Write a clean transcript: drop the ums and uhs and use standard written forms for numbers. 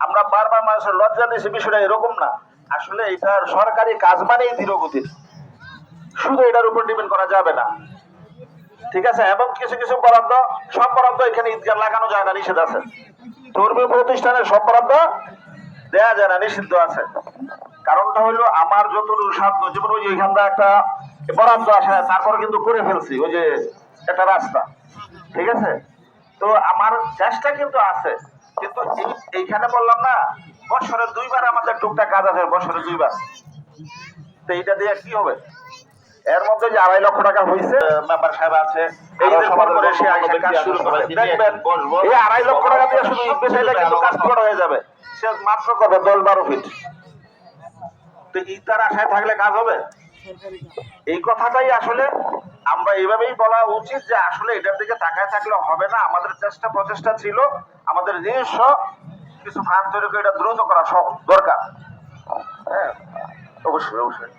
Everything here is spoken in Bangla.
আমরা বারবার মানুষের লজ্জা দিয়েছি, বিষয়টা এরকম না। আসলে এটা সরকারি কাজ মানেই ধীরগতির, শুধু এটার উপর ডিপেন্ড করা যাবে না, ঠিক আছে? এবং কিছু কিছু বরাদ্দ, সব বরাদ্দ এখানে ঈদগাহ লাগানো যায় না, নিষেধ আছে। ধর্মীয় প্রতিষ্ঠানের সব বরাদ্দ দেয়া যায় না, নিষিদ্ধ আছে। কারণটা হলো আমার যতটুকু সাধ্য, যেমন ওই ওইখানটা একটা বরাদ্দ আসে না, তারপর কিন্তু করে ফেলছি ওই যে একটা রাস্তা, ঠিক আছে? তো আমার চেষ্টা কিন্তু আছে, কিন্তু এইখানে বললাম না, বছরে 2 বার আমাদের টুকটাক কাজ আছে, বছরে 2 বার। তো এইটা দিয়ে কি হবে? এর মধ্যে যে 2.5 লক্ষ টাকা হয়েছে, মেম্বার সাহেব আছে, এই যে সবার করে সে আইসা কাজ শুরু করে, দেখবেন এই 2.5 লক্ষ টাকা দিয়ে শুধু ঈদ বেচাইলে কিন্তু কাজ করা হয়ে যাবে। সে মাত্র করবে 10-12 ফিট। তো ঈদটার আশায় থাকলে কাজ হবে? এই কথাটাই আসলে আমরা এইভাবেই বলা উচিত যে আসলে এটার দিকে তাকায় থাকলে হবে না। আমাদের চেষ্টা প্রচেষ্টা ছিল আমাদের নিজস্ব কিছু ফান্ড তৈরি করে এটা দ্রুত করা সব দরকার। হ্যাঁ, অবশ্যই অবশ্যই।